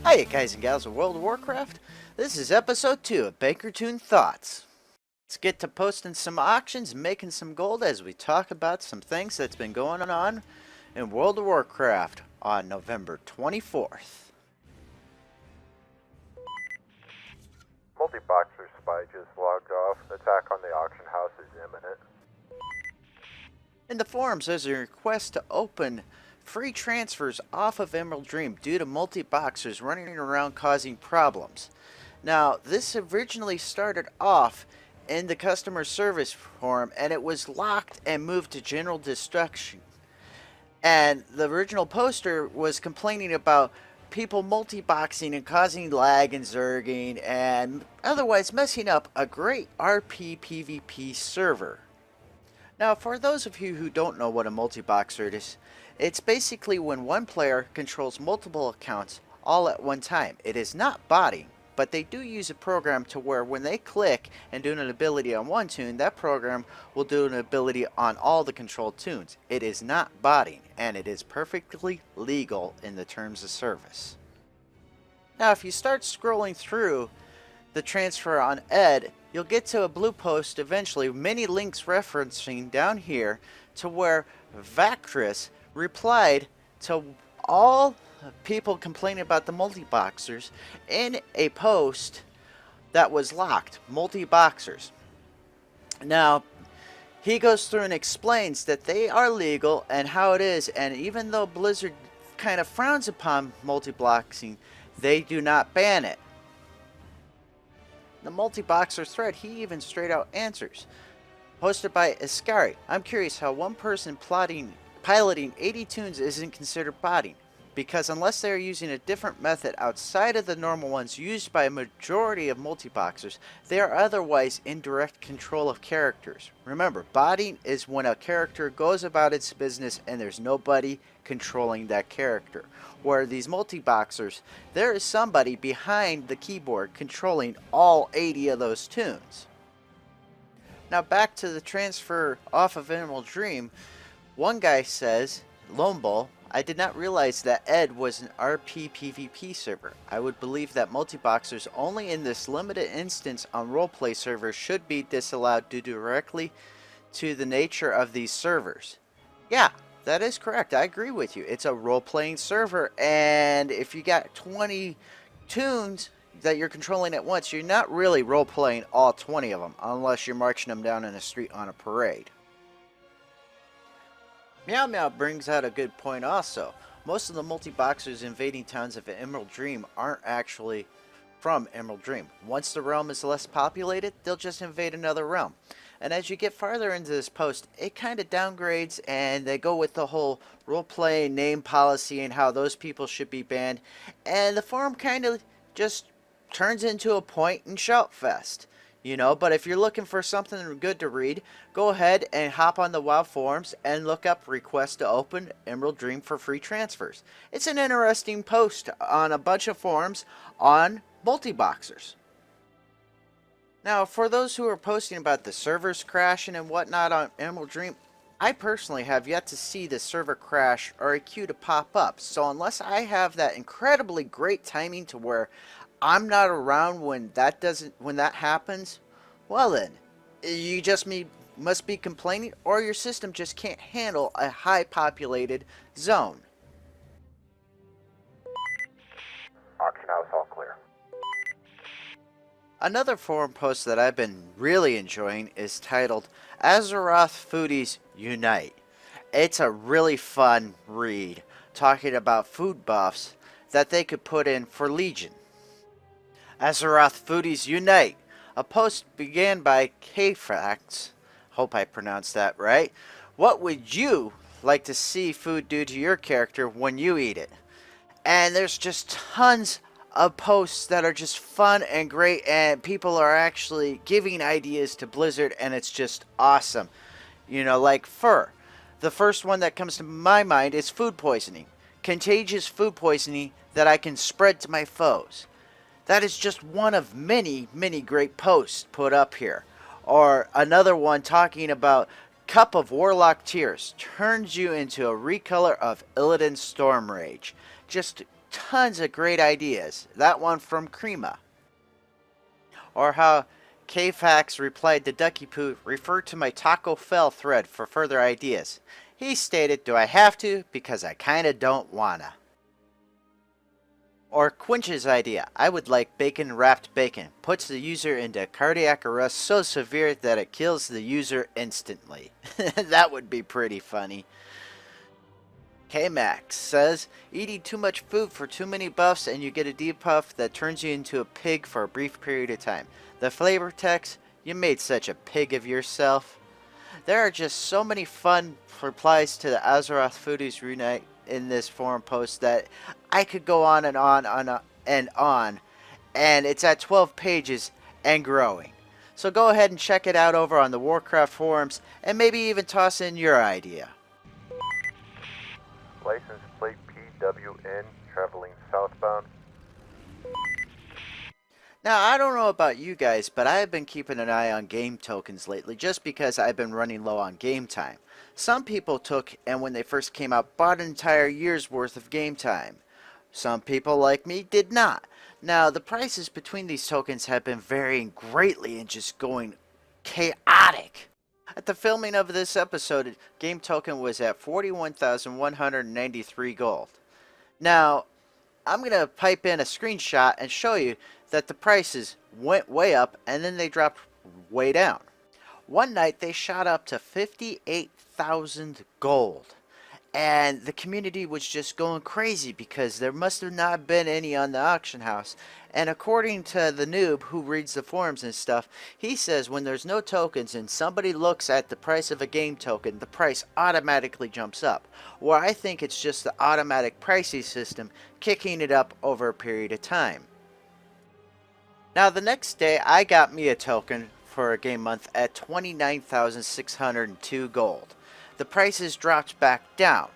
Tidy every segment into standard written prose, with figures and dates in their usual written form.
Hiya guys and gals of World of Warcraft. This is episode 2 of BankerToon Thoughts. Let's get to posting some auctions and making some gold as we talk about some things that's been going on in World of Warcraft on November 24th. Multiboxer spy just logged off. Attack on the auction house is imminent. In the forums, there's a request to open free transfers off of Emerald Dream due to Multiboxers running around causing problems. Now, this originally started off in the customer service forum and it was locked and moved to general destruction. And the original poster was complaining about people multiboxing and causing lag and zerging and otherwise messing up a great RP PvP server. Now, for those of you who don't know what a multiboxer is, it's basically when one player controls multiple accounts all at one time. It is not botting, but they do use a program to where when they click and do an ability on one toon, that program will do an ability on all the controlled toons. It is not botting, and it is perfectly legal in the terms of service. Now, if you start scrolling through the transfer on Ed, you'll get to a blue post eventually, many links referencing down here to where Vactress replied to all people complaining about the multiboxers in a post that was locked, Multiboxers. Now, he goes through and explains that they are legal and how it is, and even though Blizzard kind of frowns upon multiboxing, they do not ban it. The Multiboxer thread, he even straight out answers. Posted by Iskari, I'm curious how one person piloting 80 toons isn't considered botting, because unless they are using a different method outside of the normal ones used by a majority of multiboxers, they are otherwise in direct control of characters. Remember, botting is when a character goes about its business and there's nobody controlling that character. Where these multiboxers, there is somebody behind the keyboard controlling all 80 of those toons. Now back to the transfer off of Emerald Dream. One guy says, Lone Bull, I did not realize that Ed was an RP PvP server. I would believe that multiboxers only in this limited instance on roleplay servers should be disallowed due directly to the nature of these servers. Yeah, that is correct. I agree with you. It's a role-playing server, and if you got 20 toons that you're controlling at once, you're not really role-playing all 20 of them unless you're marching them down in the street on a parade. Meow Meow brings out a good point also. Most of the multiboxers invading towns of Emerald Dream aren't actually from Emerald Dream. Once the realm is less populated, they'll just invade another realm. And as you get farther into this post, it kind of downgrades and they go with the whole role-playing name policy and how those people should be banned. And the forum kind of just turns into a point and shout fest. You know, but if you're looking for something good to read, go ahead and hop on the WoW forums and look up request to open Emerald Dream for free transfers. It's an interesting post on a bunch of forums on multiboxers. Now, for those who are posting about the servers crashing and whatnot on Emerald Dream, I personally have yet to see the server crash or a queue to pop up. So unless I have that incredibly great timing to where I'm not around when that happens, well then, you just must be complaining, or your system just can't handle a high populated zone. Auction house all clear. Another forum post that I've been really enjoying is titled Azeroth Foodies Unite. It's a really fun read talking about food buffs that they could put in for Legion. Azeroth Foodies Unite. A post began by Kfax. Hope I pronounced that right. What would you like to see food do to your character when you eat it? And there's just tons of posts that are just fun and great, and people are actually giving ideas to Blizzard, and it's just awesome. You know, like fur. The first one that comes to my mind is food poisoning. Contagious food poisoning that I can spread to my foes. That is just one of many, many great posts put up here. Or another one talking about Cup of Warlock Tears turns you into a recolor of Illidan Stormrage. Just tons of great ideas. That one from Crema. Or how Kfax replied to Ducky Poo, refer to my Taco Fell thread for further ideas. He stated, do I have to? Because I kinda don't wanna. Or Quinch's idea, I would like bacon wrapped bacon. Puts the user into cardiac arrest so severe that it kills the user instantly. That would be pretty funny. K-Max says, eating too much food for too many buffs and you get a debuff that turns you into a pig for a brief period of time. The flavor text, you made such a pig of yourself. There are just so many fun replies to the Azeroth Foodies Reunite in this forum post that I could go on and on and on, and it's at 12 pages and growing. So go ahead and check it out over on the Warcraft forums and maybe even toss in your idea. License plate PWN, traveling southbound. Now, I don't know about you guys, but I've been keeping an eye on game tokens lately just because I've been running low on game time. Some people took and when they first came out bought an entire year's worth of game time. Some people like me did not. Now, the prices between these tokens have been varying greatly and just going chaotic. At the filming of this episode, game token was at 41,193 gold. Now, I'm going to pipe in a screenshot and show you that the prices went way up and then they dropped way down. One night they shot up to 58,000 gold. And the community was just going crazy because there must have not been any on the auction house. And according to the noob who reads the forums and stuff, he says when there's no tokens and somebody looks at the price of a game token, the price automatically jumps up. Where I think it's just the automatic pricing system kicking it up over a period of time. Now the next day I got me a token for a game month at 29,602 gold. The prices dropped back down.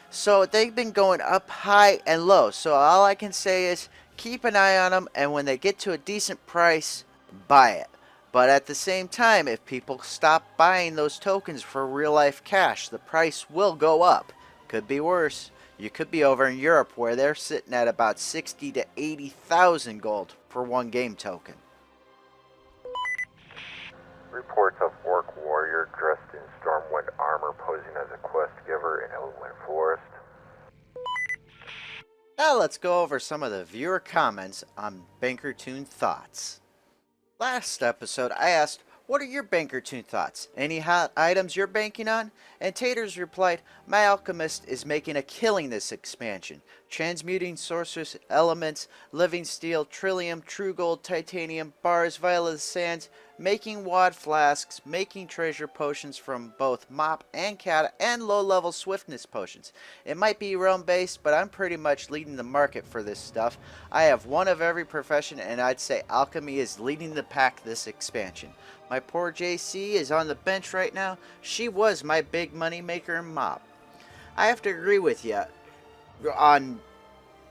So they've been going up high and low. So all I can say is keep an eye on them, and when they get to a decent price, buy it. But at the same time, if people stop buying those tokens for real life cash, the price will go up. Could be worse. You could be over in Europe where they're sitting at about 60 to 80,000 gold for one game token. Reports of Orc Warrior dressed in Stormwind armor posing as a quest giver in Wezeljr Forest. Now let's go over some of the viewer comments on BankerToon Thoughts. Last episode I asked, what are your BankerToon thoughts? Any hot items you're banking on? And Taters replied, my alchemist is making a killing this expansion. Transmuting sorcerous elements, living steel, trillium, true gold, titanium, bars, violet sands, making wad flasks, making treasure potions from both mop and kata, and low-level swiftness potions. It might be realm-based, but I'm pretty much leading the market for this stuff. I have one of every profession, and I'd say alchemy is leading the pack this expansion. My poor JC is on the bench right now. She was my big money maker in mop. I have to agree with you on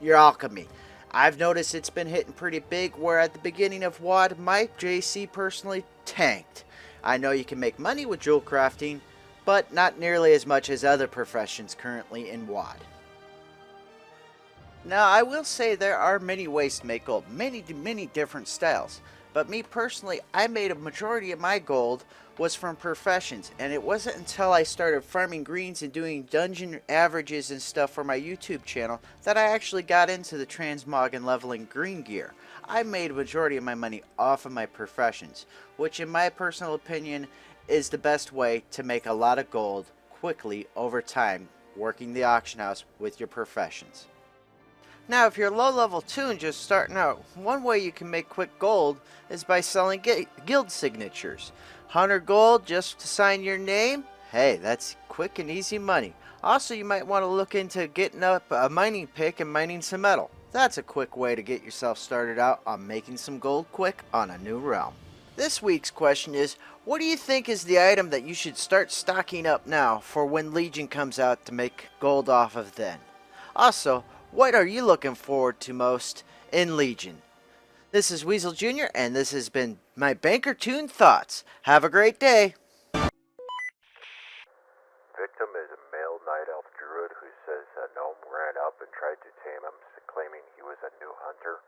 your alchemy. I've noticed it's been hitting pretty big, where at the beginning of WoD, my JC personally tanked. I know you can make money with jewel crafting, but not nearly as much as other professions currently in WoD. Now, I will say there are many ways to make gold, many different styles. But me personally, I made a majority of my gold was from professions, and it wasn't until I started farming greens and doing dungeon averages and stuff for my YouTube channel that I actually got into the transmog and leveling green gear. I made a majority of my money off of my professions, which in my personal opinion is the best way to make a lot of gold quickly over time, working the auction house with your professions. Now, if you're low level 2 and just starting out, one way you can make quick gold is by selling guild signatures. 100 gold just to sign your name? Hey, that's quick and easy money. Also, you might want to look into getting up a mining pick and mining some metal. That's a quick way to get yourself started out on making some gold quick on a new realm. This week's question is, what do you think is the item that you should start stocking up now for when Legion comes out to make gold off of then? Also, what are you looking forward to most in Legion? This is Wezeljr, and this has been my BankerToon Thoughts. Have a great day. victim is a male night elf druid who says a gnome ran up and tried to tame him, claiming he was a new hunter.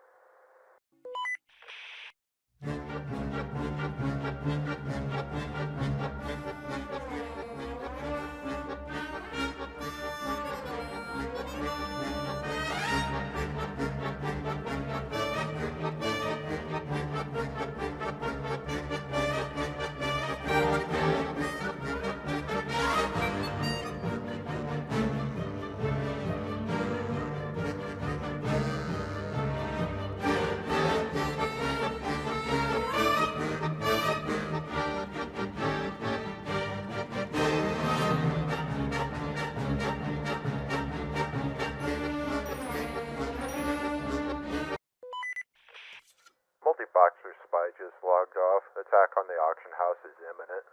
Multiboxer spy just logged off. Attack on the auction house is imminent.